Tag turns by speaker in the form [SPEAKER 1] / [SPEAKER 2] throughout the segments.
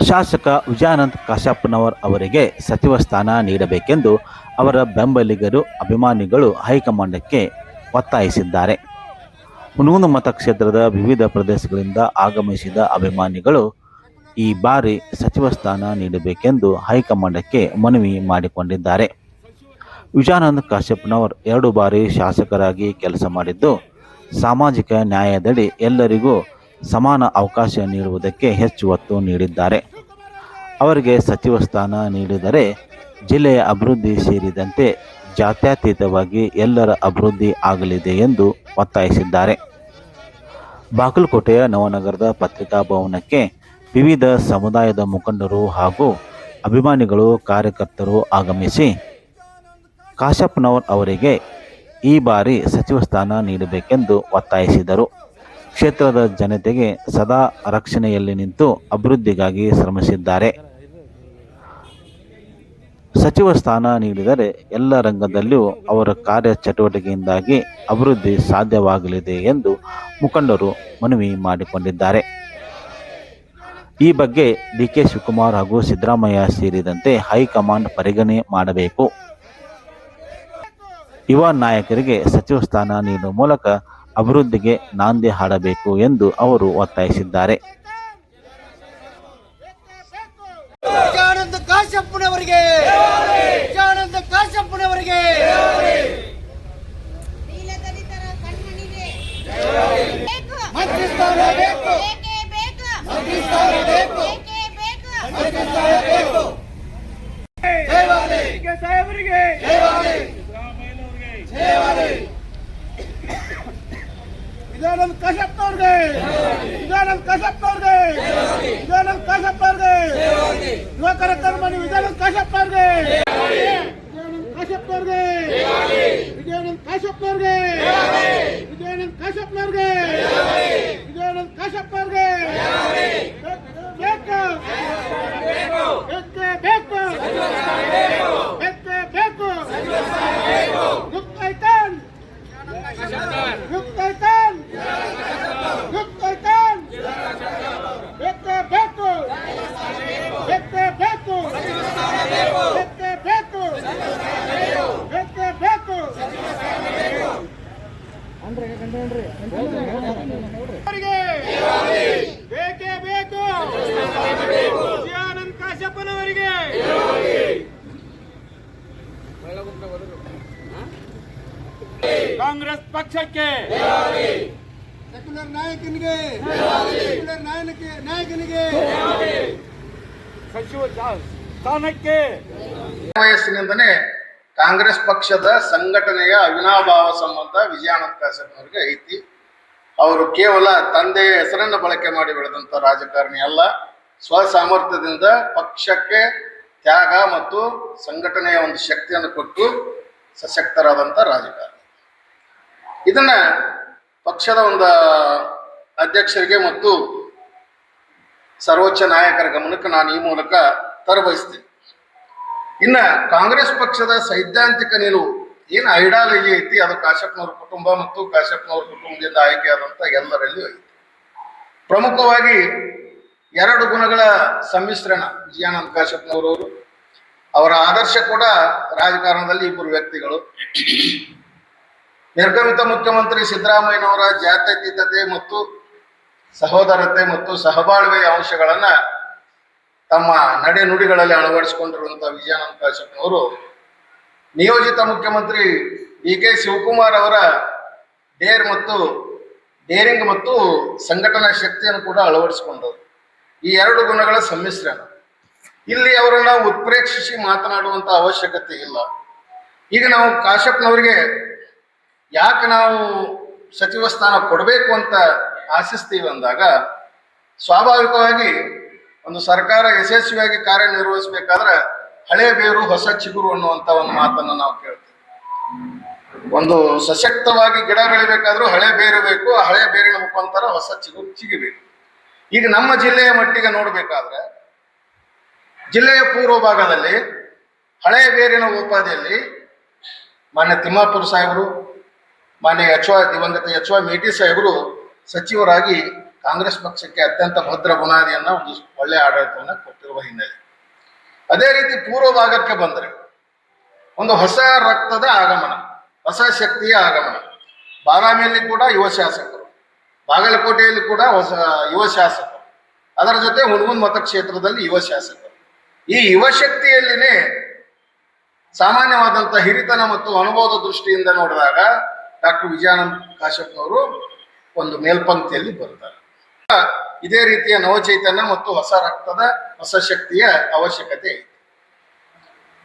[SPEAKER 1] ಶಾಸಕ ವಿಜಯಾನಂದ ಕಾಶಪ್ಪನವರ್ ಅವರಿಗೆ ಸಚಿವ ಸ್ಥಾನ ನೀಡಬೇಕೆಂದು ಅವರ ಬೆಂಬಲಿಗರು ಅಭಿಮಾನಿಗಳು ಹೈಕಮಾಂಡ್ಗೆ ಒತ್ತಾಯಿಸಿದ್ದಾರೆ. ಹುನಗುಂದ ಮತಕ್ಷೇತ್ರದ ವಿವಿಧ ಪ್ರದೇಶಗಳಿಂದ ಆಗಮಿಸಿದ ಅಭಿಮಾನಿಗಳು ಈ ಬಾರಿ ಸಚಿವ ಸ್ಥಾನ ನೀಡಬೇಕೆಂದು ಹೈಕಮಾಂಡ್ಗೆ ಮನವಿ ಮಾಡಿಕೊಂಡಿದ್ದಾರೆ. ವಿಜಯಾನಂದ ಕಾಶಪ್ಪನವರ್ 2 ಬಾರಿ ಶಾಸಕರಾಗಿ ಕೆಲಸ ಮಾಡಿದ್ದು, ಸಾಮಾಜಿಕ ನ್ಯಾಯದಡಿ ಎಲ್ಲರಿಗೂ ಸಮಾನ ಅವಕಾಶ ನೀಡುವುದಕ್ಕೆ ಹೆಚ್ಚು ಒತ್ತು ನೀಡಿದ್ದಾರೆ. ಅವರಿಗೆ ಸಚಿವ ಸ್ಥಾನ ನೀಡಿದರೆ ಜಿಲ್ಲೆಯ ಅಭಿವೃದ್ಧಿ ಸೇರಿದಂತೆ ಜಾತ್ಯತೀತವಾಗಿ ಎಲ್ಲರ ಅಭಿವೃದ್ಧಿ ಆಗಲಿದೆ ಎಂದು ಒತ್ತಾಯಿಸಿದ್ದಾರೆ. ಬಾಗಲಕೋಟೆಯ ನವನಗರದ ಪತ್ರಿಕಾ ಭವನಕ್ಕೆ ವಿವಿಧ ಸಮುದಾಯದ ಮುಖಂಡರು ಹಾಗೂ ಅಭಿಮಾನಿಗಳು, ಕಾರ್ಯಕರ್ತರು ಆಗಮಿಸಿ ಕಾಶಪ್ಪನವರ್ ಅವರಿಗೆ ಈ ಬಾರಿ ಸಚಿವ ಸ್ಥಾನ ನೀಡಬೇಕೆಂದು ಒತ್ತಾಯಿಸಿದರು. ಕ್ಷೇತ್ರದ ಜನತೆಗೆ ಸದಾ ರಕ್ಷಣೆಯಲ್ಲಿ ನಿಂತು ಅಭಿವೃದ್ಧಿಗಾಗಿ ಶ್ರಮಿಸಿದ್ದಾರೆ. ಸಚಿವ ಸ್ಥಾನ ನೀಡಿದರೆ ಎಲ್ಲ ರಂಗದಲ್ಲಿಯೂ ಅವರ ಕಾರ್ಯಚಟುವಟಿಕೆಯಿಂದಾಗಿ ಅಭಿವೃದ್ಧಿ ಸಾಧ್ಯವಾಗಲಿದೆ ಎಂದು ಮುಖಂಡರು ಮನವಿ ಮಾಡಿಕೊಂಡಿದ್ದಾರೆ. ಈ ಬಗ್ಗೆ ಡಿ.ಕೆ. ಶಿವಕುಮಾರ್ ಹಾಗೂ ಸಿದ್ದರಾಮಯ್ಯ ಸೇರಿದಂತೆ ಹೈಕಮಾಂಡ್ ಪರಿಗಣನೆ ಮಾಡಬೇಕು. ಯುವ ನಾಯಕರಿಗೆ ಸಚಿವ ಸ್ಥಾನ ನೀಡುವ ಮೂಲಕ ಅಭಿವೃದ್ಧಿಗೆ ನಾಂದಿ ಹಾಡಬೇಕು ಎಂದು ಅವರು ಒತ್ತಾಯಿಸಿದ್ದಾರೆ.
[SPEAKER 2] ವಿಜಯಾನಂದ ಕಾಶಪ್ಪನವರಿಗೆ ವಿಜಯಾನಂದ ಕಾಶಪ್ಪನವರಿಗೆ ಮಂತ್ರಿ ಸ್ಥಾನ ಬೇಕು, ಮಂತ್ರಿ ಸ್ಥಾನ ಬೇಕು, ಮಂತ್ರಿ ಸ್ಥಾನ ಬೇಕು. ಸಾಹೇಬರಿಗೆ ವಿಜಯಾನಂದ ಕಾಶಪ್ಪನವ್ರಿಗೆ, ವಿಜಯಾನಂದ ಕಾಶಪ್ಪನವ್ರಿಗೆ, ವಿಜಯಾನಂದ ಕಾಶಪ್ಪನವ್ರಿಗೆ, ಯುವಕರ ಕರ್ಮಣಿ ವಿಜಯಾನಂದ ಕಾಶಪ್ಪನವ್ರಿಗೆ, ವಿಜಯಾನಂದ ಕಾಶಪ್ಪನವ್ರಿಗೆ, ವಿಜಯಾನಂದ ಕಾಶಪ್ಪನವ್ರಿಗೆ, ವಿಜಯಾನಂದ ಕಾಶಪ್ಪನವ್ರಿಗೆ, ವಿಜಯಾನಂದ ಕಾಶಪ್ಪನವ್ರಿಗೆ ಬೇಕು, ಬೇಕು, ಬೇಕು, ಮುಕ್ತೈತಾನ್ ಮುಕ್ತೈತಾನ್ ಮುಕ್ತೈತಾನ್ ಬೇಕು, ಬೇಕು, ಬೇಕು, ಬೇಕು, ಬೇಕು, ಬೇಕು, ಬೇಕೇ ಬೇಕು. ವಿಜಯಾನಂದ ಕಾಶಪ್ಪನವರಿಗೆ ಕಾಂಗ್ರೆಸ್ ಪಕ್ಷಕ್ಕೆ, ಸೆಕ್ಯುಲರ್ ನಾಯಕನಿಗೆ, ಸೆಕ್ಯುಲರ್ ನಾಯಕನಿಗೆ ಸಚಿವ ಸ್ಥಾನಕ್ಕೆ.
[SPEAKER 3] ವಯಸ್ಸಿನಿಂದನೇ ಕಾಂಗ್ರೆಸ್ ಪಕ್ಷದ ಸಂಘಟನೆಯ ಅವಿನಾಭಾವ ಸಂಬಂಧ ವಿಜಯಾನಂದ ಕಾಶಪ್ಪನವರಿಗೆ ಐತಿ. ಅವರು ಕೇವಲ ತಂದೆಯ ಹೆಸರನ್ನು ಬಳಕೆ ಮಾಡಿ ಬೆಳೆದಂಥ ರಾಜಕಾರಣಿ ಅಲ್ಲ, ಸ್ವಸಾಮರ್ಥ್ಯದಿಂದ ಪಕ್ಷಕ್ಕೆ ತ್ಯಾಗ ಮತ್ತು ಸಂಘಟನೆಯ ಒಂದು ಶಕ್ತಿಯನ್ನು ಕೊಟ್ಟು ಸಶಕ್ತರಾದಂಥ ರಾಜಕಾರಣಿ. ಇದನ್ನ ಪಕ್ಷದ ಒಂದು ಅಧ್ಯಕ್ಷರಿಗೆ ಮತ್ತು ಸರ್ವೋಚ್ಚ ನಾಯಕರ ಗಮನಕ್ಕೆ ನಾನು ಈ ಮೂಲಕ ತರಬಯಸ್ತೇನೆ. ಇನ್ನು ಕಾಂಗ್ರೆಸ್ ಪಕ್ಷದ ಸೈದ್ಧಾಂತಿಕ ನಿಲುವು ಏನು ಐಡಿಯಾಲಜಿ ಐತಿ, ಅದು ಕಾಶಪ್ಪನವ್ರ ಕುಟುಂಬ ಮತ್ತು ಕಾಶಪ್ಪನವ್ರ ಕುಟುಂಬದಿಂದ ಆಯ್ಕೆಯಾದಂಥ ಎಲ್ಲರಲ್ಲಿಯೂ ಐತಿ. ಪ್ರಮುಖವಾಗಿ 2 ಗುಣಗಳ ಸಮ್ಮಿಶ್ರಣ ವಿಜಯಾನಂದ ಕಾಶಪ್ಪನವರವರು. ಅವರ ಆದರ್ಶ ಕೂಡ ರಾಜಕಾರಣದಲ್ಲಿ 2 ವ್ಯಕ್ತಿಗಳು. ನಿರ್ಗಮಿತ ಮುಖ್ಯಮಂತ್ರಿ ಸಿದ್ದರಾಮಯ್ಯನವರ ಜಾತ್ಯತೀತತೆ ಮತ್ತು ಸಹೋದರತೆ ಮತ್ತು ಸಹಬಾಳ್ವೆಯ ಅಂಶಗಳನ್ನ ತಮ್ಮ ನಡೆ ನುಡಿಗಳಲ್ಲಿ ಅಳವಡಿಸಿಕೊಂಡಿರುವಂಥ ವಿಜಯಾನಂದ ಕಾಶಪ್ಪನವರು ನಿಯೋಜಿತ ಮುಖ್ಯಮಂತ್ರಿ ಡಿ.ಕೆ. ಶಿವಕುಮಾರ್ ಅವರ ಡೇರಿಂಗ್ ಮತ್ತು ಸಂಘಟನಾ ಶಕ್ತಿಯನ್ನು ಕೂಡ ಅಳವಡಿಸಿಕೊಂಡವರು. ಈ 2 ಗುಣಗಳ ಸಮ್ಮಿಶ್ರಣ. ಇಲ್ಲಿ ಅವರನ್ನ ಉತ್ಪ್ರೇಕ್ಷಿಸಿ ಮಾತನಾಡುವಂತ ಅವಶ್ಯಕತೆ ಇಲ್ಲ. ಈಗ ನಾವು ಕಾಶಪ್ಪನವರಿಗೆ ಯಾಕೆ ನಾವು ಸಚಿವ ಸ್ಥಾನ ಕೊಡಬೇಕು ಅಂತ ಆಶಿಸ್ತೀವಿ ಅಂದಾಗ, ಸ್ವಾಭಾವಿಕವಾಗಿ ಒಂದು ಸರ್ಕಾರ ಯಶಸ್ವಿಯಾಗಿ ಕಾರ್ಯನಿರ್ವಹಿಸಬೇಕಾದ್ರೆ ಹಳೆ ಬೇರು ಹೊಸ ಚಿಗುರು ಅನ್ನುವಂಥ ಒಂದು ಮಾತನ್ನು ನಾವು ಕೇಳ್ತೀವಿ. ಒಂದು ಸಶಕ್ತವಾಗಿ ಗಿಡ ಬೆಳಿಬೇಕಾದ್ರೂ ಹಳೆ ಬೇರು ಬೇಕು, ಆ ಹಳೆ ಬೇರಿನ ಮುಖಾಂತರ ಹೊಸ ಚಿಗುರು ಚಿಗಿಬೇಕು. ಈಗ ನಮ್ಮ ಜಿಲ್ಲೆಯ ಮಟ್ಟಿಗೆ ನೋಡಬೇಕಾದ್ರೆ ಜಿಲ್ಲೆಯ ಪೂರ್ವ ಭಾಗದಲ್ಲಿ ಹಳೆ ಬೇರಿನ ಉಪಾಧಿಯಲ್ಲಿ ಮಾನ್ಯ ತಿಮ್ಮಾಪುರ ಸಾಹೇಬರು, ಮಾನ್ಯ ದಿವಂಗತ ಎಚ್ ವೈ ಮೇಟಿ ಸಾಹೇಬರು ಸಚಿವರಾಗಿ ಕಾಂಗ್ರೆಸ್ ಪಕ್ಷಕ್ಕೆ ಅತ್ಯಂತ ಭದ್ರ ಬುನಾದಿಯನ್ನ ಒಂದು ಒಳ್ಳೆಯ ಆಡಳಿತವನ್ನು ಕೊಟ್ಟಿದ್ದಾರೆ. ಇರುವ ಹಿನ್ನೆಲೆ. ಅದೇ ರೀತಿ ಪೂರ್ವ ಭಾಗಕ್ಕೆ ಬಂದರೆ ಒಂದು ಹೊಸ ರಕ್ತದ ಆಗಮನ, ಹೊಸ ಶಕ್ತಿಯ ಆಗಮನ. ಬಾದಾಮಿಯಲ್ಲಿ ಕೂಡ ಯುವ ಶಾಸಕರು, ಬಾಗಲಕೋಟೆಯಲ್ಲಿ ಕೂಡ ಹೊಸ ಯುವ ಶಾಸಕರು, ಅದರ ಜೊತೆ ಹುಣಗುಂದ ಮತಕ್ಷೇತ್ರದಲ್ಲಿ ಯುವ ಶಾಸಕರು. ಈ ಯುವ ಶಕ್ತಿಯಲ್ಲಿನೇ ಸಾಮಾನ್ಯವಾದಂತಹ ಹಿರಿತನ ಮತ್ತು ಅನುಭವದ ದೃಷ್ಟಿಯಿಂದ ನೋಡಿದಾಗ ಡಾಕ್ಟರ್ ವಿಜಯಾನಂದ ಕಾಶ್ಯಪ್ನವರು ಒಂದು ಮೇಲ್ಪಂಕ್ತಿಯಲ್ಲಿ ಬರ್ತಾರೆ. ಇದೇ ರೀತಿಯ ನವಚೈತನ್ಯ ಮತ್ತು ಹೊಸ ರಕ್ತದ ಹೊಸ ಶಕ್ತಿಯ ಅವಶ್ಯಕತೆ ಇದೆ.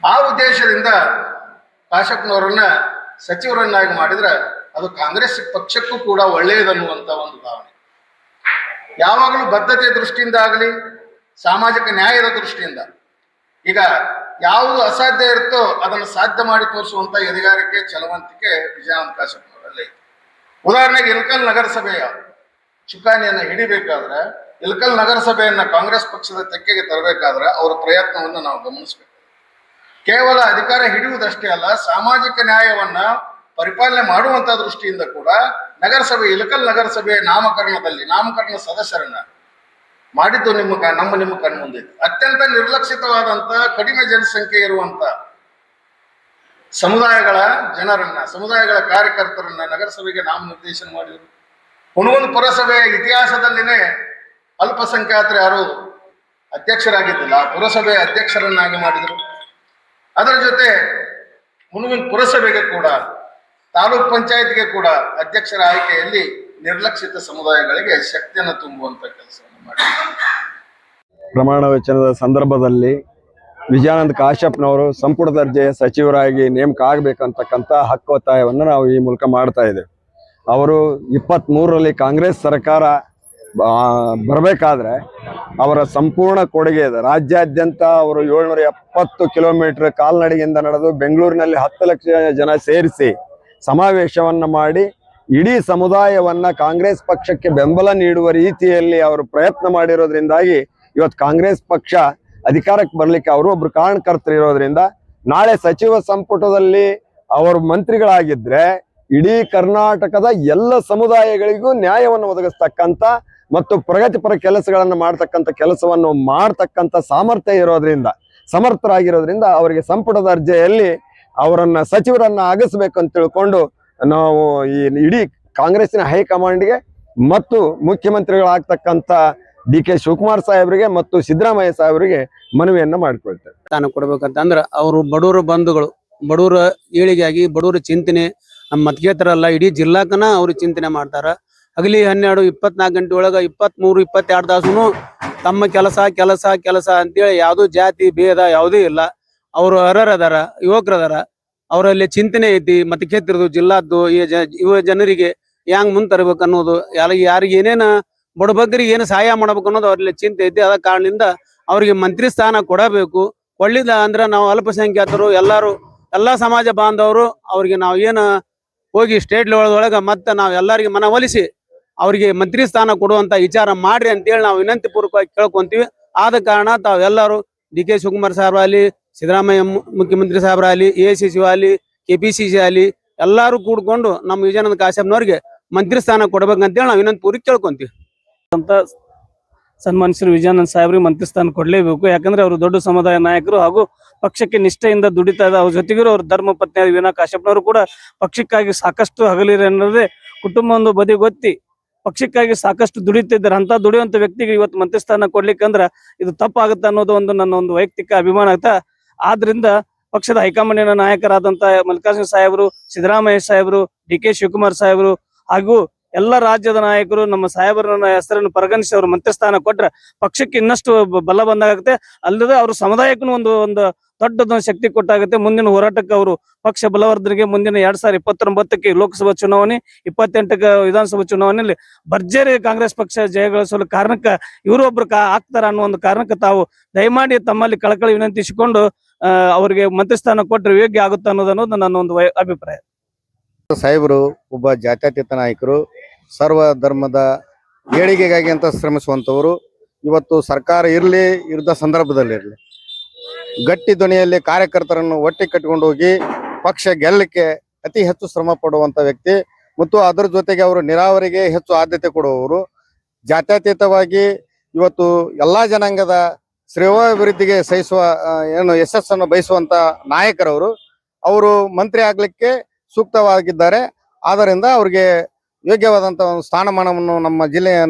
[SPEAKER 3] ಆ ಉದ್ದೇಶದಿಂದ ಕಾಶ್ಯಪ್ನವರನ್ನ ಸಚಿವರನ್ನಾಗಿ ಮಾಡಿದ್ರೆ ಅದು ಕಾಂಗ್ರೆಸ್ ಪಕ್ಷಕ್ಕೂ ಕೂಡ ಒಳ್ಳೆಯದನ್ನುವಂತ ಒಂದು ಭಾವನೆ. ಯಾವಾಗಲೂ ಬದ್ಧತೆ ದೃಷ್ಟಿಯಿಂದ ಆಗಲಿ, ಸಾಮಾಜಿಕ ನ್ಯಾಯದ ದೃಷ್ಟಿಯಿಂದ, ಈಗ ಯಾವುದು ಅಸಾಧ್ಯ ಇರುತ್ತೋ ಅದನ್ನು ಸಾಧ್ಯ ಮಾಡಿ ತೋರಿಸುವಂತ ಎದೆಗಾರಿಕೆ, ಛಲವಂತಿಕೆ ವಿಜಯಾನಂದ ಕಾಶ್ಯಪ್ನವರಲ್ಲಿ. ಉದಾಹರಣೆಗೆ ಇಳಕಲ್ ನಗರಸಭೆಯ ಚುಕ್ಕಾಣಿಯನ್ನು ಹಿಡಿಬೇಕಾದ್ರೆ, ಇಳಕಲ್ ನಗರಸಭೆಯನ್ನ ಕಾಂಗ್ರೆಸ್ ಪಕ್ಷದ ತೆಕ್ಕೆಗೆ ತರಬೇಕಾದ್ರೆ ಅವರ ಪ್ರಯತ್ನವನ್ನು ನಾವು ಗಮನಿಸಬೇಕು. ಕೇವಲ ಅಧಿಕಾರ ಹಿಡಿಯುವುದಷ್ಟೇ ಅಲ್ಲ, ಸಾಮಾಜಿಕ ನ್ಯಾಯವನ್ನ ಪರಿಪಾಲನೆ ಮಾಡುವಂತ ದೃಷ್ಟಿಯಿಂದ ಕೂಡ ನಗರಸಭೆ, ಇಳಕಲ್ ನಗರಸಭೆಯ ನಾಮಕರಣ ಸದಸ್ಯರನ್ನ ಮಾಡಿದ್ದು ನಿಮ್ಮ ಕಣ್ಮುಂದೆ. ಅತ್ಯಂತ ನಿರ್ಲಕ್ಷಿತವಾದಂತ, ಕಡಿಮೆ ಜನಸಂಖ್ಯೆ ಇರುವಂತ ಸಮುದಾಯಗಳ ಕಾರ್ಯಕರ್ತರನ್ನ ನಗರಸಭೆಗೆ ನಾಮನಿರ್ದೇಶನ ಮಾಡಿದರು. ಹುಣಗುಂದ ಪುರಸಭೆಯ ಇತಿಹಾಸದಲ್ಲಿನೇ ಅಲ್ಪಸಂಖ್ಯಾತರು ಯಾರು ಅಧ್ಯಕ್ಷರಾಗಿದ್ದಿಲ್ಲ, ಪುರಸಭೆಯ ಅಧ್ಯಕ್ಷರನ್ನಾಗಿ ಮಾಡಿದರು. ಅದರ ಜೊತೆ ಹುಣಗುಂದ ಪುರಸಭೆಗೆ ಕೂಡ, ತಾಲೂಕ್ ಪಂಚಾಯತ್ಗೆ ಕೂಡ ಅಧ್ಯಕ್ಷರ ಆಯ್ಕೆಯಲ್ಲಿ ನಿರ್ಲಕ್ಷಿತ ಸಮುದಾಯಗಳಿಗೆ ಶಕ್ತಿಯನ್ನು ತುಂಬುವಂತ ಕೆಲಸವನ್ನು ಮಾಡಿದ್ದಾರೆ.
[SPEAKER 4] ಪ್ರಮಾಣ ವಚನದ ಸಂದರ್ಭದಲ್ಲಿ ವಿಜಯಾನಂದ ಕಾಶ್ಯಪ್ನವರು ಸಂಪುಟ ದರ್ಜೆಯ ಸಚಿವರಾಗಿ ನೇಮಕ ಆಗಬೇಕಂತಕ್ಕಂಥ ಹಕ್ಕೊತ್ತಾಯವನ್ನು ನಾವು ಈ ಮೂಲಕ ಮಾಡ್ತಾ ಇದ್ದೇವೆ. ಅವರು 23ರಲ್ಲಿ ಕಾಂಗ್ರೆಸ್ ಸರ್ಕಾರ ಬರಬೇಕಾದ್ರೆ ಅವರ ಸಂಪೂರ್ಣ ಕೊಡುಗೆ ಇದೆ. ರಾಜ್ಯಾದ್ಯಂತ ಅವರು 770 ಕಿಲೋಮೀಟರ್ ಕಾಲ್ನಡಿಗೆಯಿಂದ ನಡೆದು ಬೆಂಗಳೂರಿನಲ್ಲಿ 10 ಲಕ್ಷ ಜನ ಸೇರಿಸಿ ಸಮಾವೇಶವನ್ನ ಮಾಡಿ ಇಡೀ ಸಮುದಾಯವನ್ನ ಕಾಂಗ್ರೆಸ್ ಪಕ್ಷಕ್ಕೆ ಬೆಂಬಲ ನೀಡುವ ರೀತಿಯಲ್ಲಿ ಅವರು ಪ್ರಯತ್ನ ಮಾಡಿರೋದ್ರಿಂದಾಗಿ ಇವತ್ತು ಕಾಂಗ್ರೆಸ್ ಪಕ್ಷ ಅಧಿಕಾರಕ್ಕೆ ಬರ್ಲಿಕ್ಕೆ ಅವರು ಒಬ್ರು ಕಾರಣಕರ್ತರು ಇರೋದ್ರಿಂದ, ನಾಳೆ ಸಚಿವ ಸಂಪುಟದಲ್ಲಿ ಅವರು ಮಂತ್ರಿಗಳಾಗಿದ್ರೆ ಇಡೀ ಕರ್ನಾಟಕದ ಎಲ್ಲ ಸಮುದಾಯಗಳಿಗೂ ನ್ಯಾಯವನ್ನು ಒದಗಿಸ್ತಕ್ಕಂಥ ಮತ್ತು ಪ್ರಗತಿಪರ ಕೆಲಸಗಳನ್ನು ಮಾಡ್ತಕ್ಕಂಥ ಸಾಮರ್ಥ್ಯ ಇರೋದ್ರಿಂದ, ಸಮರ್ಥರಾಗಿರೋದ್ರಿಂದ ಅವರಿಗೆ ಸಂಪುಟ ದರ್ಜೆಯಲ್ಲಿ ಅವರನ್ನ ಸಚಿವರನ್ನ ಆಗಿಸ್ಬೇಕಂತ ತಿಳ್ಕೊಂಡು ನಾವು ಈ ಇಡೀ ಕಾಂಗ್ರೆಸ್ಸಿನ ಹೈಕಮಾಂಡ್ಗೆ ಮತ್ತು ಮುಖ್ಯಮಂತ್ರಿಗಳಾಗ್ತಕ್ಕಂಥ ಡಿ ಕೆ ಶಿವಕುಮಾರ್ ಸಾಹೇಬರಿಗೆ ಮತ್ತು ಸಿದ್ದರಾಮಯ್ಯ ಸಾಹೇಬರಿಗೆ ಮನವಿಯನ್ನ ಮಾಡಿಕೊಳ್ತೇವೆ.
[SPEAKER 5] ತಾನು ಕೊಡ್ಬೇಕಂತಂದ್ರ ಅವರು ಬಡವರ ಬಂಧುಗಳು, ಬಡವರ ಏಳಿಗೆಯಾಗಿ ಬಡವರ ಚಿಂತನೆ ನಮ್ಮ ಮತಗೇತರಲ್ಲ ಇಡೀ ಜಿಲ್ಲಾಕನ ಅವ್ರು ಚಿಂತನೆ ಮಾಡ್ತಾರ. ಹಗಲಿ 12-24 ಗಂಟೆ ಒಳಗ 23-22 ತಾಸು ತಮ್ಮ ಕೆಲಸ ಅಂತೇಳಿ ಯಾವ್ದು ಜಾತಿ ಭೇದ ಯಾವುದೇ ಇಲ್ಲ. ಅವರು ಅರ್ಹರದಾರ, ಯುವಕರದಾರ, ಅವರಲ್ಲಿ ಚಿಂತನೆ ಐತಿ ಮತಕ್ಷೇತ್ರದ್ದು, ಜಿಲ್ಲಾದ್ದು, ಯುವ ಜನರಿಗೆ ಹೆಂಗ್ ಮುಂದ್ ತರಬೇಕು ಅನ್ನೋದು, ಯಾರಿಗೆ ಏನೇನ ಬಡಬಗ್ಗರಿಗೆ ಏನು ಸಹಾಯ ಮಾಡ್ಬೇಕು ಅನ್ನೋದು ಅವ್ರಲ್ಲಿ ಚಿಂತೆ ಐತಿ. ಅದ ಕಾರಣದಿಂದ ಅವ್ರಿಗೆ ಮಂತ್ರಿ ಸ್ಥಾನ ಕೊಡಬೇಕು. ಕೊಳ್ಳಿಲ್ಲ ಅಂದ್ರ ನಾವು ಅಲ್ಪಸಂಖ್ಯಾತರು ಎಲ್ಲಾ ಸಮಾಜ ಬಾಂಧವರು ಅವ್ರಿಗೆ ನಾವು ಏನು ಹೋಗಿ ಸ್ಟೇಟ್ ಲೆವೆಲ್ ಒಳಗ ಮತ್ತೆ ನಾವು ಎಲ್ಲರಿಗೆ ಮನವೊಲಿಸಿ ಅವ್ರಿಗೆ ಮಂತ್ರಿ ಸ್ಥಾನ ಕೊಡುವಂತ ವಿಚಾರ ಮಾಡ್ರಿ ಅಂತೇಳಿ ನಾವು ವಿನಂತಿ ಪೂರ್ವಕವಾಗಿ ಕೇಳ್ಕೊಂತೀವಿ. ಆದ ಕಾರಣ ತಾವೆಲ್ಲರೂ ಡಿ ಕೆ ಶಿವಕುಮಾರ್ ಸಾಹೇಬ್ರಾಗಲಿ, ಸಿದ್ದರಾಮಯ್ಯ ಮುಖ್ಯಮಂತ್ರಿ ಸಾಹೇಬ್ರಾಗಲಿ, ACC ಆಗಲಿ, KPCC ಆಗಲಿ ಎಲ್ಲಾರು ಕೂಡ್ಕೊಂಡು ನಮ್ಮ ವಿಜಯಾನಂದ ಕಾಶ್ಯಪ್ನವ್ರಿಗೆ ಮಂತ್ರಿ ಸ್ಥಾನ ಕೊಡ್ಬೇಕಂತೇಳಿ ನಾವು ವಿನಂತಿ ಪೂರ್ವಕ ಕೇಳ್ಕೊಂತೀವಿ
[SPEAKER 6] ಅಂತ. ಸನ್ಮಾನ್ಯ ಶ್ರೀ ವಿಜಯಾನಂದ ಸಾಹೇಬ್ರಿಗೆ ಮಂತ್ರಿ ಸ್ಥಾನ ಕೊಡ್ಲೇಬೇಕು. ಯಾಕಂದ್ರೆ ಅವರು ದೊಡ್ಡ ಸಮುದಾಯ ನಾಯಕರು ಹಾಗೂ ಪಕ್ಷಕ್ಕೆ ನಿಷ್ಠೆಯಿಂದ ದುಡಿತಾ ಇದ್ದ. ಅವ್ರ ಜೊತೆಗೂ ಅವ್ರ ಧರ್ಮ ಪತ್ನಿ ವೀಣಾ ಕಾಶ್ಯಪ್ನವರು ಕೂಡ ಪಕ್ಷಕ್ಕಾಗಿ ಸಾಕಷ್ಟು ಹಗಲಿರ ಅನ್ನೋದೇ ಕುಟುಂಬ ಒಂದು ಬದಿಗೊತ್ತಿ ಪಕ್ಷಕ್ಕಾಗಿ ಸಾಕಷ್ಟು ದುಡಿತಿದ್ದಾರೆ. ಅಂತ ದುಡಿಯುವಂತ ವ್ಯಕ್ತಿಗೆ ಇವತ್ತು ಮಂತ್ರಿ ಸ್ಥಾನ ಕೊಡ್ಲಿಕ್ಕಂದ್ರ ಇದು ತಪ್ಪಾಗುತ್ತೆ ಅನ್ನೋದು ನನ್ನ ಒಂದು ವೈಯಕ್ತಿಕ ಅಭಿಮಾನ ಆಯ್ತಾ. ಆದ್ರಿಂದ ಪಕ್ಷದ ಹೈಕಮಾಂಡಿನ ನಾಯಕರಾದಂತ ಮಲ್ಲಿಕಾರ್ಜುನ ಸಾಹೇಬರು, ಸಿದ್ದರಾಮಯ್ಯ ಸಾಹೇಬರು, ಡಿ ಕೆ ಶಿವಕುಮಾರ್ ಸಾಹೇಬರು ಹಾಗೂ ಎಲ್ಲ ರಾಜ್ಯದ ನಾಯಕರು ನಮ್ಮ ಸಾಹೇಬರನ್ನ ಹೆಸರನ್ನು ಪರಿಗಣಿಸಿ ಅವರು ಮಂತ್ರಿ ಸ್ಥಾನ ಕೊಟ್ರೆ ಪಕ್ಷಕ್ಕೆ ಇನ್ನಷ್ಟು ಬಲ ಬಂದಾಗುತ್ತೆ. ಅಲ್ಲದೆ ಅವರು ಸಮುದಾಯಕ್ಕೂ ಒಂದು ದೊಡ್ಡ ಶಕ್ತಿ ಕೊಟ್ಟಾಗುತ್ತೆ. ಮುಂದಿನ ಹೋರಾಟಕ್ಕೆ ಅವರು ಪಕ್ಷ ಬಲವರ್ಧನೆಗೆ ಮುಂದಿನ 2029ಕ್ಕೆ ಲೋಕಸಭಾ ಚುನಾವಣೆ, 28ಕ್ಕೆ ವಿಧಾನಸಭಾ ಚುನಾವಣೆಯಲ್ಲಿ ಭರ್ಜರಿ ಕಾಂಗ್ರೆಸ್ ಪಕ್ಷ ಜಯಗಳಿಸಲು ಕಾರಣಕ್ಕೆ ಇವರು ಒಬ್ರು ಆಗ್ತಾರ ಅನ್ನೋ ಒಂದು ಕಾರಣಕ್ಕೆ ತಾವು ದಯಮಾಡಿ ತಮ್ಮಲ್ಲಿ ಕಳಕಳಿ ವಿನಂತಿಸಿಕೊಂಡು ಅವರಿಗೆ ಮಂತ್ರಿ ಸ್ಥಾನ ಕೊಟ್ಟರೆ ಯೋಗ್ಯ ಆಗುತ್ತೆ ಅನ್ನೋದು ನನ್ನ ಒಂದು ಅಭಿಪ್ರಾಯ.
[SPEAKER 7] ಸಾಹೇಬರು ಒಬ್ಬ ಜಾತ್ಯತೀತ ನಾಯಕರು, ಸರ್ವ ಧರ್ಮದ ಏಳಿಗೆಗಾಗಿ ಅಂತ ಶ್ರಮಿಸುವಂತವರು. ಇವತ್ತು ಸರ್ಕಾರ ಇರದ ಸಂದರ್ಭದಲ್ಲಿ ಇರಲಿ ಗಟ್ಟಿ ಧ್ವನಿಯಲ್ಲಿ ಕಾರ್ಯಕರ್ತರನ್ನು ಒಟ್ಟಿಗೆ ಕಟ್ಟಿಕೊಂಡು ಹೋಗಿ ಪಕ್ಷ ಗೆಲ್ಲಕ್ಕೆ ಅತಿ ಹೆಚ್ಚು ಶ್ರಮ ಪಡುವಂತ ವ್ಯಕ್ತಿ ಮತ್ತು ಅದರ ಜೊತೆಗೆ ಅವರು ನೀರಾವರಿಗೆ ಹೆಚ್ಚು ಆದ್ಯತೆ ಕೊಡುವವರು. ಜಾತ್ಯತೀತವಾಗಿ ಇವತ್ತು ಎಲ್ಲಾ ಜನಾಂಗದ ಶ್ರೇಯೋಭಿವೃದ್ಧಿಗೆ ಸಹಿಸುವ ಏನು ಯಶಸ್ಸನ್ನು ಬಯಸುವಂತ ನಾಯಕರವರು. ಅವರು ಮಂತ್ರಿ ಆಗ್ಲಿಕ್ಕೆ ಸೂಕ್ತವಾಗಿದ್ದಾರೆ. ಆದ್ದರಿಂದ ಅವ್ರಿಗೆ ಯೋಗ್ಯವಾದಂತ ಒಂದು ಸ್ಥಾನಮಾನವನ್ನು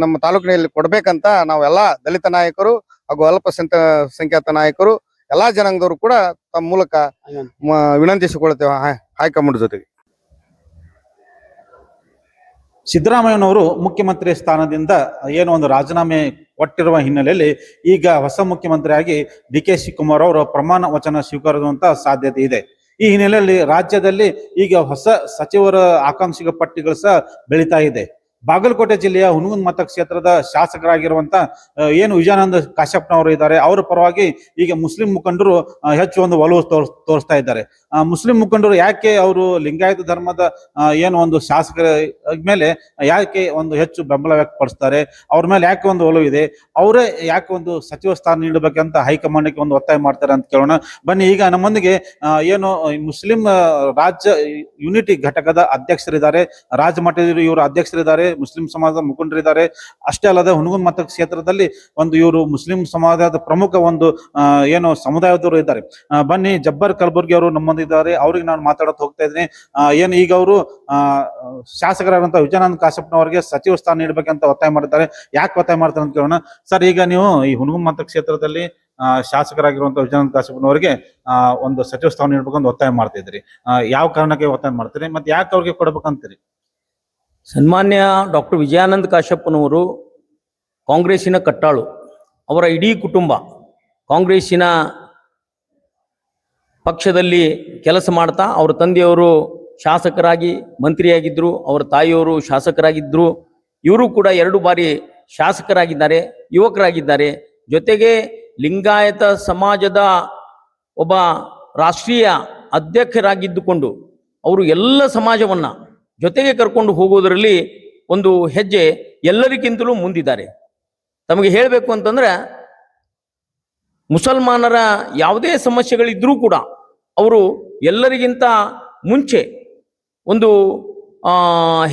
[SPEAKER 7] ನಮ್ಮ ತಾಲೂಕಿನಲ್ಲಿ ಕೊಡ್ಬೇಕಂತ ನಾವೆಲ್ಲ ದಲಿತ ನಾಯಕರು ಹಾಗೂ ಅಲ್ಪಸಂಖ್ಯಾತ ನಾಯಕರು ಎಲ್ಲಾ ಜನಾಂಗದವರು ಕೂಡ ತಮ್ಮ ಮೂಲಕ ವಿನಂತಿಸಿಕೊಳ್ತೇವೆ ಹೈಕಮಾಂಡ್ ಜೊತೆಗೆ.
[SPEAKER 1] ಸಿದ್ದರಾಮಯ್ಯನವರು ಮುಖ್ಯಮಂತ್ರಿ ಸ್ಥಾನದಿಂದ ಏನೋ ಒಂದು ರಾಜೀನಾಮೆ ಕೊಟ್ಟಿರುವ ಹಿನ್ನೆಲೆಯಲ್ಲಿ ಈಗ ಹೊಸ ಮುಖ್ಯಮಂತ್ರಿಯಾಗಿ ಡಿ.ಕೆ. ಶಿವಕುಮಾರ್ ಅವರು ಪ್ರಮಾಣ ವಚನ ಸ್ವೀಕರಿಸುವಂತ ಸಾಧ್ಯತೆ ಇದೆ. ಈ ಹಿನ್ನೆಲೆಯಲ್ಲಿ ರಾಜ್ಯದಲ್ಲಿ ಈಗ ಹೊಸ ಸಚಿವರ ಆಕಾಂಕ್ಷಿಗಳ ಪಟ್ಟಿಗಳು ಸಹ ಬೆಳೀತಾ ಇದೆ. ಬಾಗಲಕೋಟೆ ಜಿಲ್ಲೆಯ ಹುನಗುಂದ ಮತಕ್ಷೇತ್ರದ ಶಾಸಕರಾಗಿರುವಂತ ಏನು ವಿಜಯಾನಂದ ಕಾಶ್ಯಪ್ನವರು ಇದ್ದಾರೆ, ಅವರ ಪರವಾಗಿ ಈಗ ಮುಸ್ಲಿಂ ಮುಖಂಡರು ಹೆಚ್ಚು ಒಂದು ಒಲವು ತೋರಿಸ್ತಾ ಇದ್ದಾರೆ. ಮುಸ್ಲಿಂ ಮುಖಂಡರು ಯಾಕೆ ಅವರು ಲಿಂಗಾಯತ ಧರ್ಮದ ಏನು ಒಂದು ಶಾಸಕರ ಮೇಲೆ ಯಾಕೆ ಒಂದು ಹೆಚ್ಚು ಬೆಂಬಲ ವ್ಯಕ್ತಪಡಿಸ್ತಾರೆ, ಅವ್ರ ಮೇಲೆ ಯಾಕೆ ಒಂದು ಒಲವು ಇದೆ, ಅವರೇ ಯಾಕೆ ಒಂದು ಸಚಿವ ಸ್ಥಾನ ನೀಡಬೇಕಂತ ಹೈಕಮಾಂಡ್ಗೆ ಒಂದು ಒತ್ತಾಯ ಮಾಡ್ತಾರೆ ಅಂತ ಕೇಳೋಣ ಬನ್ನಿ. ಈಗ ನಮ್ಮೊಂದಿಗೆ ಏನು ಮುಸ್ಲಿಂ ರಾಜ್ಯ ಯೂನಿಟಿ ಘಟಕದ ಅಧ್ಯಕ್ಷರಿದ್ದಾರೆ, ರಾಜ್ಯ ಮಟ್ಟದಲ್ಲಿ ಇವರು ಅಧ್ಯಕ್ಷರಿದ್ದಾರೆ, ಮುಸ್ಲಿಂ ಸಮಾಜದ ಮುಖಂಡರಿದ್ದಾರೆ. ಅಷ್ಟೇ ಅಲ್ಲದೆ ಹುನಗುಂದ ಮತಕ್ಷೇತ್ರದಲ್ಲಿ ಒಂದು ಇವರು ಮುಸ್ಲಿಂ ಸಮಾಜದ ಪ್ರಮುಖ ಒಂದು ಏನು ಸಮುದಾಯದವರು ಇದ್ದಾರೆ. ಬನ್ನಿ, ಜಬ್ಬರ್ ಕಲಬುರ್ಗಿ ಅವರು ನಮ್ಮೊಂದಿದ್ದಾರೆ, ಅವ್ರಿಗೆ ನಾನು ಮಾತಾಡೋಕೆ ಹೋಗ್ತಾ ಇದ್ದೀನಿ. ಏನು ಈಗ ಅವರು ಶಾಸಕರಾದಂತಹ ವಿಜಯಾನಂದ ಕಾಶ್ಯಪ್ನವರಿಗೆ ಸಚಿವ ಸ್ಥಾನ ನೀಡಬೇಕಂತ ಒತ್ತಾಯ ಮಾಡಿದ್ದಾರೆ. ಯಾಕೆ ಒತ್ತಾಯ ಮಾಡ್ತಾರೆ ಅಂತ ಕೇಳೋಣ. ಸರ್, ಈಗ ನೀವು ಈ ಹುನಗುಂದ ಮತಕ್ಷೇತ್ರದಲ್ಲಿ ಶಾಸಕರಾಗಿರುವಂತಹ ವಿಜಯಾನಂದ ಕಾಶ್ಯಪ್ನವರಿಗೆ ಒಂದು ಸಚಿವ ಸ್ಥಾನ ನೀಡಬೇಕಂತ ಒತ್ತಾಯ ಮಾಡ್ತಿದ್ರಿ. ಯಾವ ಕಾರಣಕ್ಕೆ ಒತ್ತಾಯ ಮಾಡ್ತೀರಿ, ಮತ್ತೆ ಯಾಕೆ ಅವ್ರಿಗೆ ಕೊಡ್ಬೇಕಂತೀರಿ?
[SPEAKER 8] ಸನ್ಮಾನ್ಯ ಡಾಕ್ಟರ್ ವಿಜಯಾನಂದ ಕಾಶ್ಯಪ್ಪನವರು ಕಾಂಗ್ರೆಸ್ಸಿನ ಕಟ್ಟಾಳು. ಅವರ ಇಡೀ ಕುಟುಂಬ ಕಾಂಗ್ರೆಸ್ಸಿನ ಪಕ್ಷದಲ್ಲಿ ಕೆಲಸ ಮಾಡ್ತಾ, ಅವರ ತಂದೆಯವರು ಶಾಸಕರಾಗಿ ಮಂತ್ರಿಯಾಗಿದ್ದರು, ಅವರ ತಾಯಿಯವರು ಶಾಸಕರಾಗಿದ್ದರು. ಇವರು ಕೂಡ 2 ಬಾರಿ ಶಾಸಕರಾಗಿದ್ದಾರೆ, ಯುವಕರಾಗಿದ್ದಾರೆ. ಜೊತೆಗೆ ಲಿಂಗಾಯತ ಸಮಾಜದ ಒಬ್ಬ ರಾಷ್ಟ್ರೀಯ ಅಧ್ಯಕ್ಷರಾಗಿದ್ದುಕೊಂಡು ಅವರು ಎಲ್ಲ ಸಮಾಜವನ್ನ ಜೊತೆಗೆ ಕರ್ಕೊಂಡು ಹೋಗೋದರಲ್ಲಿ ಒಂದು ಹೆಜ್ಜೆ ಎಲ್ಲರಿಗಿಂತಲೂ ಮುಂದಿದ್ದಾರೆ. ತಮಗೆ ಹೇಳಬೇಕು ಅಂತಂದ್ರೆ, ಮುಸಲ್ಮಾನರ ಯಾವುದೇ ಸಮಸ್ಯೆಗಳಿದ್ರೂ ಕೂಡ ಅವರು ಎಲ್ಲರಿಗಿಂತ ಮುಂಚೆ ಒಂದು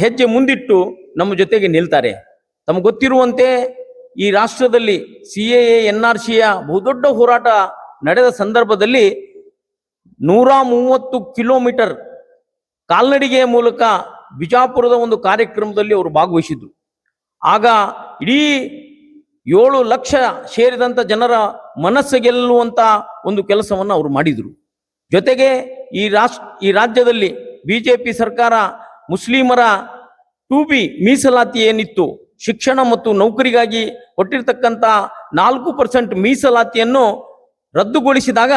[SPEAKER 8] ಹೆಜ್ಜೆ ಮುಂದಿಟ್ಟು ನಮ್ಮ ಜೊತೆಗೆ ನಿಲ್ತಾರೆ. ತಮಗೆ ಗೊತ್ತಿರುವಂತೆ ಈ ರಾಷ್ಟ್ರದಲ್ಲಿ CAA NRCಯ ಬಹುದೊಡ್ಡ ಹೋರಾಟ ನಡೆದ ಸಂದರ್ಭದಲ್ಲಿ 130 ಕಿಲೋಮೀಟರ್ ಕಾಲ್ನಡಿಗೆಯ ಮೂಲಕ ಬಿಜಾಪುರದ ಒಂದು ಕಾರ್ಯಕ್ರಮದಲ್ಲಿ ಅವರು ಭಾಗವಹಿಸಿದ್ರು. ಆಗ ಇಡೀ 7 ಲಕ್ಷ ಸೇರಿದಂಥ ಜನರ ಮನಸ್ಸು ಗೆಲ್ಲುವಂತ ಒಂದು ಕೆಲಸವನ್ನು ಅವರು ಮಾಡಿದರು. ಜೊತೆಗೆ ಈ ರಾಜ್ಯದಲ್ಲಿ ಬಿಜೆಪಿ ಸರ್ಕಾರ ಮುಸ್ಲಿಮರ 2B ಮೀಸಲಾತಿ ಏನಿತ್ತು, ಶಿಕ್ಷಣ ಮತ್ತು ನೌಕರಿಗಾಗಿ ಕೊಟ್ಟಿರ್ತಕ್ಕಂಥ 4% ಮೀಸಲಾತಿಯನ್ನು ರದ್ದುಗೊಳಿಸಿದಾಗ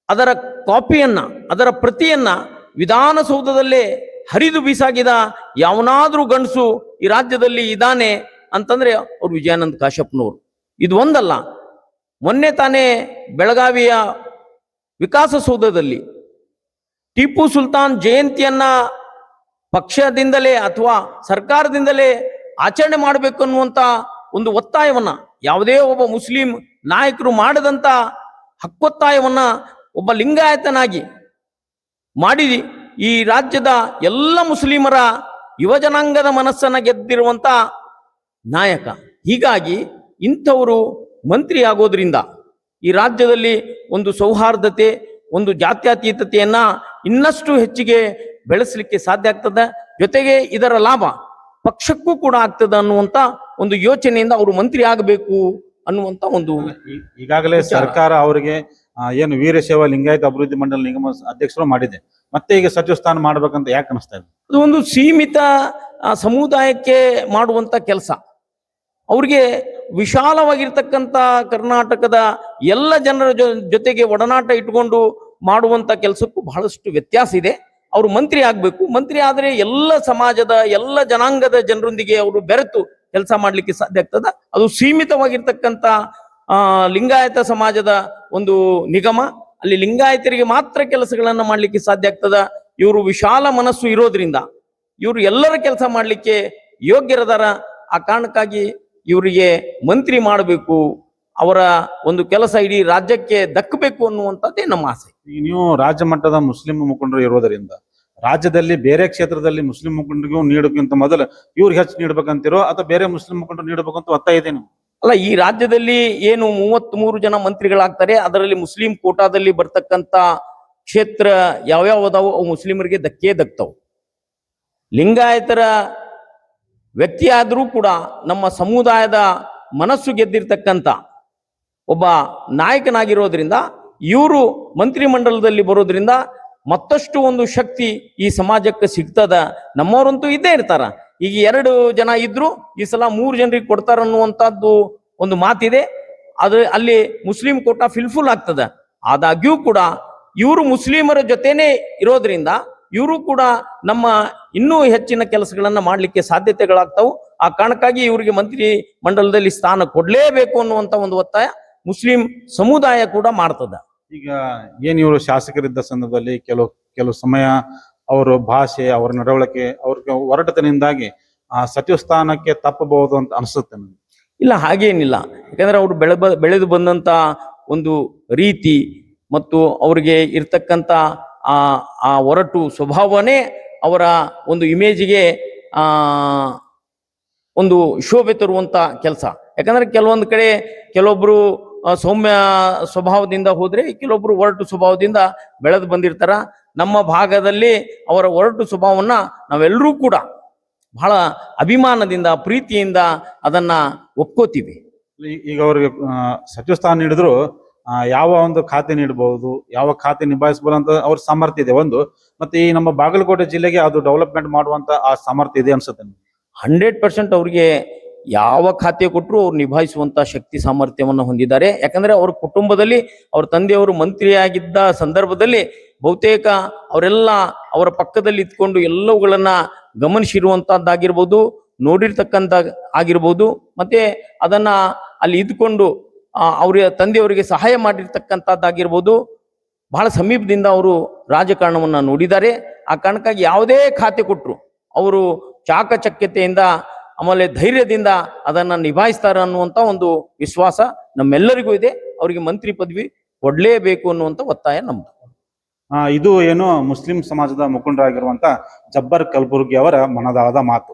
[SPEAKER 8] ಅದರ ಕಾಪಿಯನ್ನ, ಅದರ ಪ್ರತಿಯನ್ನ ವಿಧಾನಸೌಧದಲ್ಲೇ ಹರಿದು ಬೀಸಾಗಿದ ಯಾವನಾದ್ರೂ ಗಂಡಸು ಈ ರಾಜ್ಯದಲ್ಲಿ ಇದ್ದಾನೆ ಅಂತಂದ್ರೆ ಅವ್ರು ವಿಜಯಾನಂದ ಕಾಶ್ಯಪ್ನವರು. ಇದು ಒಂದಲ್ಲ, ಮೊನ್ನೆ ತಾನೇ ಬೆಳಗಾವಿಯ ವಿಕಾಸಸೌಧದಲ್ಲಿ ಟಿಪ್ಪು ಸುಲ್ತಾನ್ ಜಯಂತಿಯನ್ನ ಪಕ್ಷದಿಂದಲೇ ಅಥವಾ ಸರ್ಕಾರದಿಂದಲೇ ಆಚರಣೆ ಮಾಡಬೇಕು ಅನ್ನುವಂತ ಒಂದು ಒತ್ತಾಯವನ್ನ ಯಾವುದೇ ಒಬ್ಬ ಮುಸ್ಲಿಂ ನಾಯಕರು ಮಾಡದಂತ ಹಕ್ಕೊತ್ತಾಯವನ್ನ ಒಬ್ಬ ಲಿಂಗಾಯತನಾಗಿ ಮಾಡಿ ಈ ರಾಜ್ಯದ ಎಲ್ಲ ಮುಸ್ಲಿಮರ ಯುವಜನಾಂಗದ ಮನಸ್ಸನ್ನ ಗೆದ್ದಿರುವಂತ ನಾಯಕ. ಹೀಗಾಗಿ ಇಂಥವರು ಮಂತ್ರಿ ಆಗೋದ್ರಿಂದ ಈ ರಾಜ್ಯದಲ್ಲಿ ಒಂದು ಸೌಹಾರ್ದತೆ, ಒಂದು ಜಾತ್ಯತೀತತೆಯನ್ನ ಇನ್ನಷ್ಟು ಹೆಚ್ಚಿಗೆ ಬೆಳೆಸಲಿಕ್ಕೆ ಸಾಧ್ಯ ಆಗ್ತದೆ. ಜೊತೆಗೆ ಇದರ ಲಾಭ ಪಕ್ಷಕ್ಕೂ ಕೂಡ ಆಗ್ತದೆ ಅನ್ನುವಂತ ಒಂದು ಯೋಚನೆಯಿಂದ ಅವರು ಮಂತ್ರಿ ಆಗಬೇಕು ಅನ್ನುವಂತ ಒಂದು.
[SPEAKER 1] ಈಗಾಗಲೇ ಸರ್ಕಾರ ಅವರಿಗೆ ಏನು ವೀರಶೈವ ಲಿಂಗಾಯತ ಅಭಿವೃದ್ಧಿ ಮಂಡಳಿ ನಿಗಮ ಅಧ್ಯಕ್ಷರು ಮಾಡಿದೆ, ಮತ್ತೆ ಈಗ ಸಚಿವ ಸ್ಥಾನ ಮಾಡ್ಬೇಕಂತ ಯಾಕೆ ಅನಿಸ್ತಾ ಇದೆ?
[SPEAKER 8] ಅದು ಒಂದು ಸೀಮಿತ ಸಮುದಾಯಕ್ಕೆ ಮಾಡುವಂತ ಕೆಲಸ. ಅವ್ರಿಗೆ ವಿಶಾಲವಾಗಿರ್ತಕ್ಕಂಥ ಕರ್ನಾಟಕದ ಎಲ್ಲ ಜನರ ಜೊತೆಗೆ ಒಡನಾಟ ಇಟ್ಕೊಂಡು ಮಾಡುವಂತ ಕೆಲಸಕ್ಕೂ ಬಹಳಷ್ಟು ವ್ಯತ್ಯಾಸ ಇದೆ. ಅವರು ಮಂತ್ರಿ ಆಗ್ಬೇಕು. ಮಂತ್ರಿ ಆದ್ರೆ ಎಲ್ಲ ಸಮಾಜದ ಎಲ್ಲ ಜನಾಂಗದ ಜನರೊಂದಿಗೆ ಅವರು ಬೆರೆತು ಕೆಲಸ ಮಾಡ್ಲಿಕ್ಕೆ ಸಾಧ್ಯ ಆಗ್ತದ. ಅದು ಸೀಮಿತವಾಗಿರ್ತಕ್ಕಂಥ ಲಿಂಗಾಯತ ಸಮಾಜದ ಒಂದು ನಿಗಮ, ಅಲ್ಲಿ ಲಿಂಗಾಯತರಿಗೆ ಮಾತ್ರ ಕೆಲಸಗಳನ್ನ ಮಾಡ್ಲಿಕ್ಕೆ ಸಾಧ್ಯ ಆಗ್ತದ. ಇವರು ವಿಶಾಲ ಮನಸ್ಸು ಇರೋದ್ರಿಂದ ಇವರು ಎಲ್ಲರ ಕೆಲಸ ಮಾಡ್ಲಿಕ್ಕೆ ಯೋಗ್ಯರದಾರ. ಆ ಕಾರಣಕ್ಕಾಗಿ ಇವರಿಗೆ ಮಂತ್ರಿ ಮಾಡಬೇಕು, ಅವರ ಒಂದು ಕೆಲಸ ಇಡೀ ರಾಜ್ಯಕ್ಕೆ ದಕ್ಕಬೇಕು ಅನ್ನುವಂಥದ್ದೇ ನಮ್ಮ ಆಸೆ.
[SPEAKER 1] ನೀವು ರಾಜ್ಯ ಮಟ್ಟದ ಮುಸ್ಲಿಂ ಮುಖಂಡರು ಇರೋದರಿಂದ ರಾಜ್ಯದಲ್ಲಿ ಬೇರೆ ಕ್ಷೇತ್ರದಲ್ಲಿ ಮುಸ್ಲಿಂ ಮುಖಂಡರಿಗೂ ನೀಡೋಕ್ಕಿಂತ ಮೊದಲು ಇವ್ರಿಗೆ ಹೆಚ್ಚು ನೀಡ್ಬೇಕಂತಿರೋ ಅಥವಾ ಬೇರೆ ಮುಸ್ಲಿಂ ಮುಖಂಡರು ನೀಡಬೇಕಂತ ಒತ್ತಾಯ ಇದೆ?
[SPEAKER 8] ಅಲ್ಲ, ಈ ರಾಜ್ಯದಲ್ಲಿ ಏನು 33 ಜನ ಮಂತ್ರಿಗಳಾಗ್ತಾರೆ, ಅದರಲ್ಲಿ ಮುಸ್ಲಿಂ ಕೋಟಾದಲ್ಲಿ ಬರ್ತಕ್ಕಂಥ ಕ್ಷೇತ್ರ ಯಾವ್ಯಾವ ಅದಾವು ಅವು ಮುಸ್ಲಿಮರಿಗೆ ಧಕ್ಕೆ ದಕ್ತಾವು. ಲಿಂಗಾಯತರ ವ್ಯಕ್ತಿ ಆದರೂ ಕೂಡ ನಮ್ಮ ಸಮುದಾಯದ ಮನಸ್ಸು ಗೆದ್ದಿರ್ತಕ್ಕಂಥ ಒಬ್ಬ ನಾಯಕನಾಗಿರೋದ್ರಿಂದ ಇವರು ಮಂತ್ರಿಮಂಡಲದಲ್ಲಿ ಬರೋದ್ರಿಂದ ಮತ್ತಷ್ಟು ಒಂದು ಶಕ್ತಿ ಈ ಸಮಾಜಕ್ಕೆ ಸಿಗ್ತದ. ನಮ್ಮವರಂತೂ ಇದ್ದೇ ಇರ್ತಾರ. ಈಗ 2 ಜನ ಇದ್ರು, ಈ ಸಲ 3 ಜನರಿಗೆ ಕೊಡ್ತಾರ ಅನ್ನುವಂಥದ್ದು ಒಂದು ಮಾತಿದೆ. ಅದು ಅಲ್ಲಿ ಮುಸ್ಲಿಂ ಕೋಟಾ ಫಿಲ್ಫುಲ್ ಆಗ್ತದ. ಆದಾಗ್ಯೂ ಕೂಡ ಇವರು ಮುಸ್ಲಿಮರ ಜೊತೆನೆ ಇರೋದ್ರಿಂದ ಇವರು ಕೂಡ ನಮ್ಮ ಇನ್ನೂ ಹೆಚ್ಚಿನ ಕೆಲಸಗಳನ್ನ ಮಾಡ್ಲಿಕ್ಕೆ ಸಾಧ್ಯತೆಗಳಾಗ್ತಾವು. ಆ ಕಾರಣಕ್ಕಾಗಿ ಇವರಿಗೆ ಮಂತ್ರಿ ಮಂಡಲದಲ್ಲಿ ಸ್ಥಾನ ಕೊಡ್ಲೇಬೇಕು ಅನ್ನುವಂತ ಒಂದು ಒತ್ತಾಯ ಮುಸ್ಲಿಂ ಸಮುದಾಯ ಕೂಡ ಮಾಡ್ತದ.
[SPEAKER 1] ಈಗ ಏನ್ ಇವರು ಶಾಸಕರಿದ್ದ ಸಂದರ್ಭದಲ್ಲಿ ಕೆಲವು ಸಮಯ ಅವರ ಭಾಷೆ, ಅವರ ನಡವಳಿಕೆ, ಅವ್ರಿಗೆ ಒರಟತನಿಂದಾಗಿ ಆ ಸಚಿವ ಸ್ಥಾನಕ್ಕೆ ತಪ್ಪಬಹುದು ಅಂತ ಅನಿಸುತ್ತೆ ನನಗೆ.
[SPEAKER 8] ಇಲ್ಲ, ಹಾಗೇನಿಲ್ಲ. ಯಾಕಂದ್ರೆ ಅವರು ಬೆಳೆದು ಬಂದಂತ ಒಂದು ರೀತಿ ಮತ್ತು ಅವರಿಗೆ ಇರ್ತಕ್ಕಂಥ ಆ ಒರಟು ಸ್ವಭಾವನೇ ಅವರ ಒಂದು ಇಮೇಜಿಗೆ ಒಂದು ಶೋಭೆ ತರುವಂತ ಕೆಲಸ. ಯಾಕಂದ್ರೆ ಕೆಲವೊಂದು ಕಡೆ ಕೆಲವೊಬ್ರು ಸೌಮ್ಯ ಸ್ವಭಾವದಿಂದ ಹೋದ್ರೆ, ಕೆಲವೊಬ್ರು ಒರಟು ಸ್ವಭಾವದಿಂದ ಬೆಳೆದು ಬಂದಿರ್ತಾರ. ನಮ್ಮ ಭಾಗದಲ್ಲಿ ಅವರ ಒರಟು ಸ್ವಭಾವವನ್ನ ನಾವೆಲ್ಲರೂ ಕೂಡ ಬಹಳ ಅಭಿಮಾನದಿಂದ, ಪ್ರೀತಿಯಿಂದ ಅದನ್ನ ಒಪ್ಕೋತೀವಿ.
[SPEAKER 1] ಈಗ ಅವ್ರಿಗೆ ಸಚಿವ ಸ್ಥಾನ ನೀಡಿದ್ರು ಯಾವ ಒಂದು ಖಾತೆ ನೀಡಬಹುದು, ಯಾವ ಖಾತೆ ನಿಭಾಯಿಸಬಹುದು ಅಂತ ಅವ್ರ ಸಾಮರ್ಥ್ಯ ಇದೆ ಒಂದು. ಮತ್ತೆ ಈ ನಮ್ಮ ಬಾಗಲಕೋಟೆ ಜಿಲ್ಲೆಗೆ ಅದು ಡೆವಲಪ್ಮೆಂಟ್ ಮಾಡುವಂತ ಆ ಸಾಮರ್ಥ್ಯ ಇದೆ ಅನ್ಸುತ್ತೆ.
[SPEAKER 8] 100% ಅವ್ರಿಗೆ ಯಾವ ಖಾತೆ ಕೊಟ್ಟರು ಅವ್ರು ನಿಭಾಯಿಸುವಂತ ಶಕ್ತಿ ಸಾಮರ್ಥ್ಯವನ್ನು ಹೊಂದಿದ್ದಾರೆ. ಯಾಕಂದ್ರೆ ಅವ್ರ ಕುಟುಂಬದಲ್ಲಿ ಅವ್ರ ತಂದೆಯವರು ಮಂತ್ರಿಯಾಗಿದ್ದ ಸಂದರ್ಭದಲ್ಲಿ ಬಹುತೇಕ ಅವರೆಲ್ಲ ಅವರ ಪಕ್ಕದಲ್ಲಿ ಇದ್ಕೊಂಡು ಎಲ್ಲವುಗಳನ್ನ ಗಮನಿಸಿರುವಂತದ್ದಾಗಿರ್ಬೋದು, ನೋಡಿರ್ತಕ್ಕಂಥ ಆಗಿರ್ಬೋದು, ಮತ್ತೆ ಅದನ್ನ ಅಲ್ಲಿ ಇದ್ಕೊಂಡು ಅವ್ರ ತಂದೆಯವರಿಗೆ ಸಹಾಯ ಮಾಡಿರ್ತಕ್ಕಂಥದ್ದಾಗಿರ್ಬೋದು. ಬಹಳ ಸಮೀಪದಿಂದ ಅವರು ರಾಜಕಾರಣವನ್ನ ನೋಡಿದ್ದಾರೆ. ಆ ಕಾರಣಕ್ಕಾಗಿ ಯಾವುದೇ ಖಾತೆ ಕೊಟ್ಟರು ಅವರು ಚಾಕಚಕ್ಯತೆಯಿಂದ ಆಮೇಲೆ ಧೈರ್ಯದಿಂದ ಅದನ್ನ ನಿಭಾಯಿಸ್ತಾರೆ ಅನ್ನುವಂತ ಒಂದು ವಿಶ್ವಾಸ ನಮ್ಮೆಲ್ಲರಿಗೂ ಇದೆ. ಅವರಿಗೆ ಮಂತ್ರಿ ಪದವಿ ಕೊಡ್ಲೇಬೇಕು ಅನ್ನುವಂತ ಒತ್ತಾಯ ನಮ್ದು.
[SPEAKER 1] ಇದು ಏನು ಮುಸ್ಲಿಂ ಸಮಾಜದ ಮುಖಂಡರಾಗಿರುವಂತ ಜಬ್ಬರ್ ಕಲಬುರ್ಗಿ ಅವರ ಮನದಾಳದ ಮಾತು.